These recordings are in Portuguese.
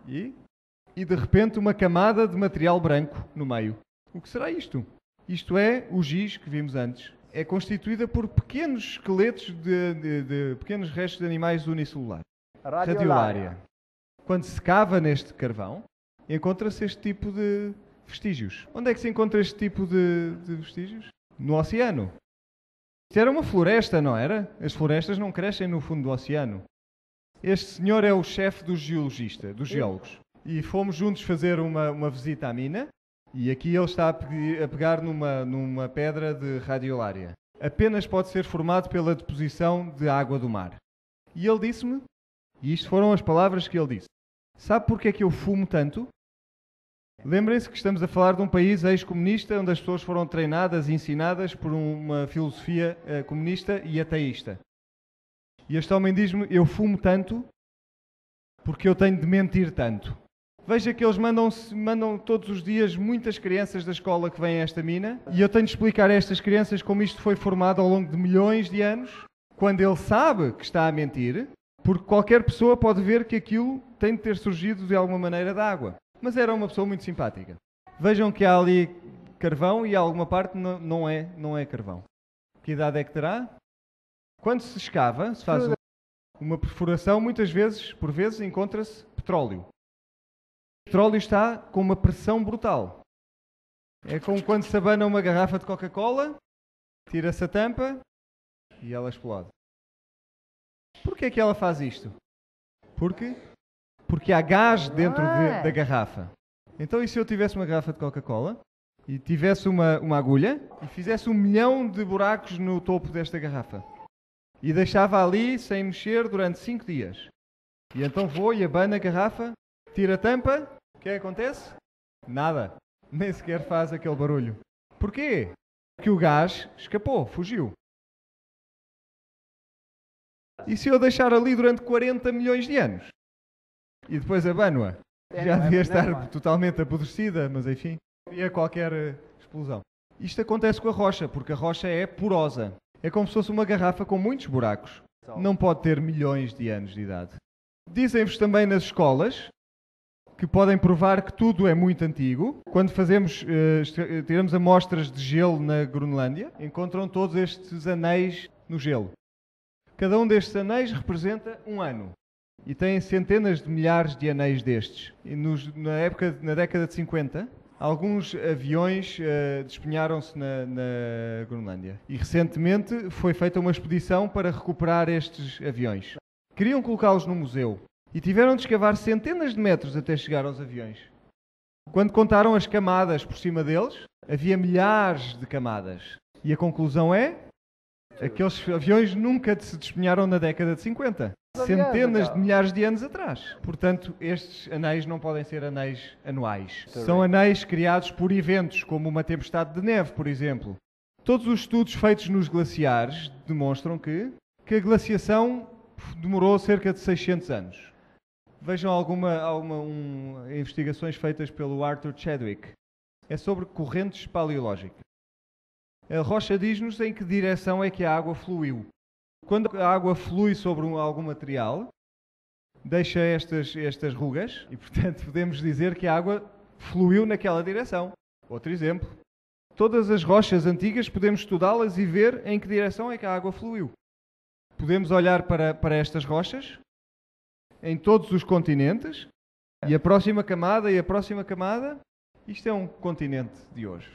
E de repente uma camada de material branco no meio. O que será isto? Isto é o giz que vimos antes. É constituída por pequenos esqueletos de pequenos restos de animais unicelulares. Radiolária. Quando se cava neste carvão, encontra-se este tipo de vestígios. Onde é que se encontra este tipo de vestígios? No oceano. Isto era uma floresta, não era? As florestas não crescem no fundo do oceano. Este senhor é o chefe dos geólogos. E fomos juntos fazer uma visita à mina. E aqui ele está a pegar numa pedra de radiolária. Apenas pode ser formado pela deposição de água do mar. E ele disse-me, e isto foram as palavras que ele disse: sabe porque é que eu fumo tanto? Lembrem-se que estamos a falar de um país ex-comunista, onde as pessoas foram treinadas e ensinadas por uma filosofia comunista e ateísta. E este homem diz-me, eu fumo tanto porque eu tenho de mentir tanto. Veja que eles mandam todos os dias muitas crianças da escola que vêm a esta mina, e eu tenho de explicar a estas crianças como isto foi formado ao longo de milhões de anos, quando ele sabe que está a mentir, porque qualquer pessoa pode ver que aquilo tem de ter surgido de alguma maneira da água. Mas era uma pessoa muito simpática. Vejam que há ali carvão e alguma parte não é carvão. Que idade é que terá? Quando se escava, se faz uma perfuração, por vezes encontra-se petróleo. O petróleo está com uma pressão brutal. É como quando se abana uma garrafa de Coca-Cola, tira-se a tampa e ela explode. Porquê é que ela faz isto? Porque há gás dentro da garrafa. Então, e se eu tivesse uma garrafa de Coca-Cola e tivesse uma agulha e fizesse 1 milhão de buracos no topo desta garrafa e deixava ali sem mexer durante 5 dias. E então vou e abano a garrafa, tiro a tampa, o que é que acontece? Nada. Nem sequer faz aquele barulho. Porquê? Porque o gás escapou, fugiu. E se eu deixar ali durante 40 milhões de anos? E depois abano-a? Já devia estar totalmente apodrecida, mas enfim, havia qualquer explosão. Isto acontece com a rocha, porque a rocha é porosa. É como se fosse uma garrafa com muitos buracos. Não pode ter milhões de anos de idade. Dizem-vos também nas escolas que podem provar que tudo é muito antigo. Quando tiramos amostras de gelo na Groenlândia, encontram todos estes anéis no gelo. Cada um destes anéis representa um ano. E têm centenas de milhares de anéis destes. E na década de 50, alguns aviões despenharam-se na Groenlândia. E recentemente foi feita uma expedição para recuperar estes aviões. Queriam colocá-los no museu. E tiveram de escavar centenas de metros até chegar aos aviões. Quando contaram as camadas por cima deles, havia milhares de camadas. E a conclusão é: aqueles aviões nunca se despenharam na década de 50. Centenas de milhares de anos atrás. Portanto, estes anéis não podem ser anéis anuais. São anéis criados por eventos, como uma tempestade de neve, por exemplo. Todos os estudos feitos nos glaciares demonstram que a glaciação demorou cerca de 600 anos. Vejam investigações feitas pelo Arthur Chadwick. É sobre correntes paleológicas. A rocha diz-nos em que direção é que a água fluiu. Quando a água flui sobre algum material, deixa estas rugas e, portanto, podemos dizer que a água fluiu naquela direção. Outro exemplo. Todas as rochas antigas podemos estudá-las e ver em que direção é que a água fluiu. Podemos olhar para estas rochas em todos os continentes e a próxima camada e a próxima camada. Isto é um continente de hoje.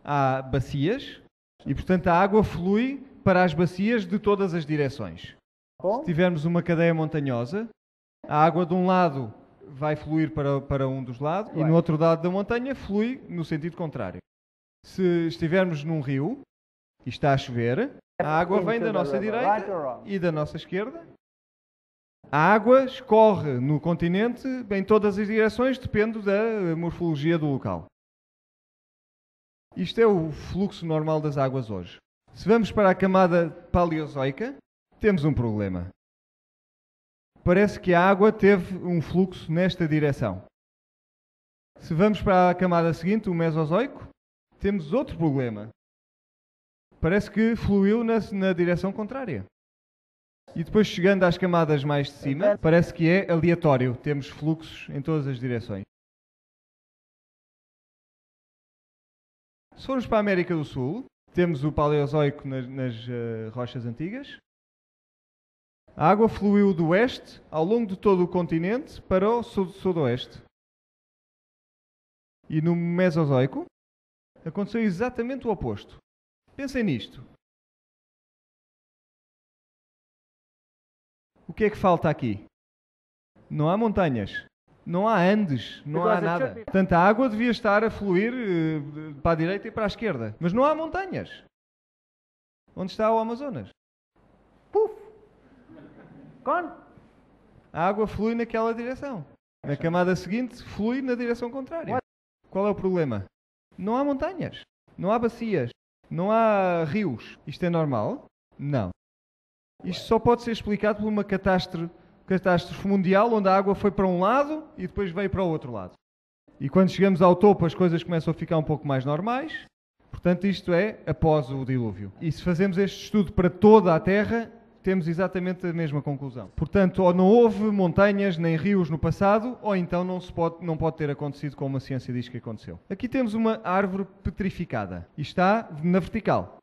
Há bacias e, portanto, a água flui para as bacias de todas as direções. Se tivermos uma cadeia montanhosa, a água de um lado vai fluir para um dos lados e no outro lado da montanha flui no sentido contrário. Se estivermos num rio e está a chover, a água vem da nossa direita e da nossa esquerda. A água escorre no continente em todas as direções, depende da morfologia do local. Isto é o fluxo normal das águas hoje. Se vamos para a camada paleozoica, temos um problema. Parece que a água teve um fluxo nesta direção. Se vamos para a camada seguinte, o Mesozoico, temos outro problema. Parece que fluiu na direção contrária. E depois, chegando às camadas mais de cima, parece que é aleatório. Temos fluxos em todas as direções. Se formos para a América do Sul, temos o Paleozoico nas rochas antigas. A água fluiu do oeste ao longo de todo o continente para o sudoeste. E no Mesozoico aconteceu exatamente o oposto. Pensem nisto. O que é que falta aqui? Não há montanhas, não há Andes, não há nada. Portanto, a água devia estar a fluir para a direita e para a esquerda. Mas não há montanhas. Onde está o Amazonas? Puf! Gone! A água flui naquela direção. Na camada seguinte, flui na direção contrária. Qual é o problema? Não há montanhas, não há bacias, não há rios. Isto é normal? Não. Isto só pode ser explicado por uma catástrofe mundial onde a água foi para um lado e depois veio para o outro lado. E quando chegamos ao topo as coisas começam a ficar um pouco mais normais. Portanto, isto é após o dilúvio. E se fazemos este estudo para toda a Terra, temos exatamente a mesma conclusão. Portanto, ou não houve montanhas nem rios no passado, ou então não pode ter acontecido como a ciência diz que aconteceu. Aqui temos uma árvore petrificada e está na vertical.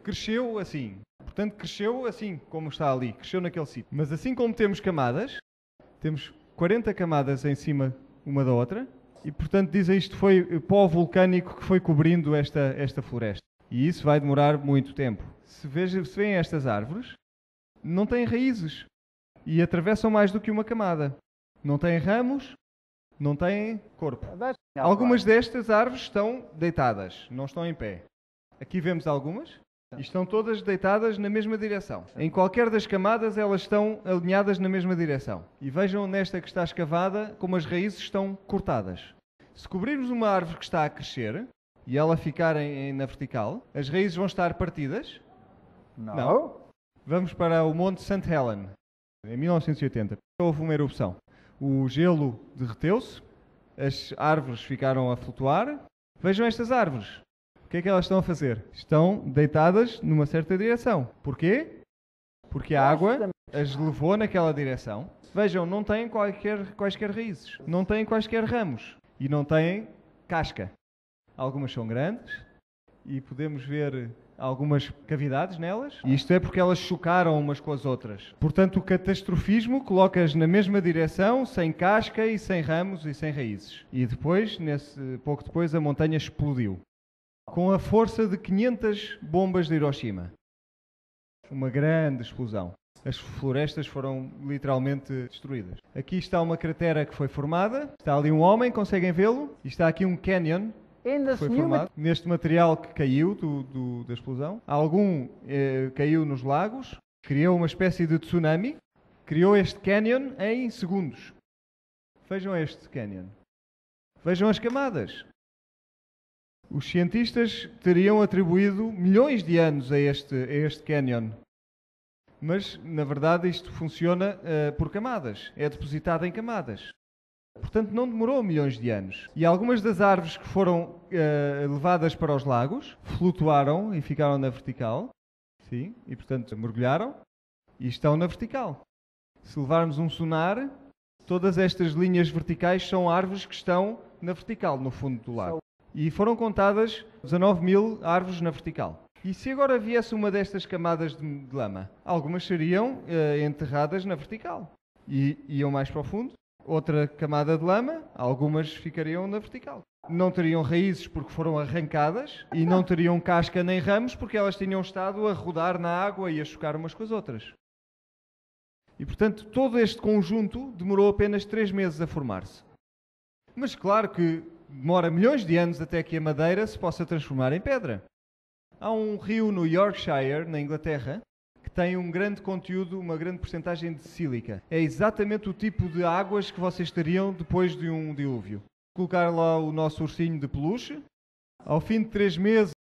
Cresceu assim. Portanto, cresceu assim, como está ali. Cresceu naquele sítio. Mas assim como temos camadas, temos 40 camadas em cima uma da outra, e portanto dizem isto foi pó vulcânico que foi cobrindo esta floresta. E isso vai demorar muito tempo. Se veem estas árvores, não têm raízes e atravessam mais do que uma camada. Não têm ramos, não têm corpo. Algumas destas árvores estão deitadas, não estão em pé. Aqui vemos algumas. E estão todas deitadas na mesma direção. Em qualquer das camadas elas estão alinhadas na mesma direção. E vejam nesta que está escavada como as raízes estão cortadas. Se cobrirmos uma árvore que está a crescer e ela ficar na vertical, as raízes vão estar partidas? Não. Vamos para o Monte St. Helens, em 1980. Houve uma erupção. O gelo derreteu-se, as árvores ficaram a flutuar. Vejam estas árvores. O que é que elas estão a fazer? Estão deitadas numa certa direção. Porquê? Porque a água as levou naquela direção. Vejam, não têm quaisquer raízes, não têm quaisquer ramos e não têm casca. Algumas são grandes e podemos ver algumas cavidades nelas. E isto é porque elas chocaram umas com as outras. Portanto, o catastrofismo coloca-as na mesma direção, sem casca e sem ramos e sem raízes. E depois, pouco depois, a montanha explodiu. Com a força de 500 bombas de Hiroshima. Uma grande explosão. As florestas foram literalmente destruídas. Aqui está uma cratera que foi formada. Está ali um homem, conseguem vê-lo? E está aqui um canyon que foi formado neste material que caiu da explosão. Algum caiu nos lagos. Criou uma espécie de tsunami. Criou este canyon em segundos. Vejam este canyon. Vejam as camadas. Os cientistas teriam atribuído milhões de anos a este canyon. Mas, na verdade, isto funciona por camadas. É depositado em camadas. Portanto, não demorou milhões de anos. E algumas das árvores que foram levadas para os lagos flutuaram e ficaram na vertical. Sim, e, portanto, mergulharam e estão na vertical. Se levarmos um sonar, todas estas linhas verticais são árvores que estão na vertical, no fundo do lago. E foram contadas 19.000 árvores na vertical. E se agora viesse uma destas camadas de lama, algumas seriam enterradas na vertical. E iam mais para o fundo. Outra camada de lama, algumas ficariam na vertical. Não teriam raízes porque foram arrancadas e não teriam casca nem ramos porque elas tinham estado a rodar na água e a chocar umas com as outras. E, portanto, todo este conjunto demorou apenas 3 meses a formar-se. Mas claro que demora milhões de anos até que a madeira se possa transformar em pedra. Há um rio no Yorkshire, na Inglaterra, que tem um grande conteúdo, uma grande percentagem de sílica. É exatamente o tipo de águas que vocês teriam depois de um dilúvio. Colocar lá o nosso ursinho de peluche. Ao fim de 3 meses,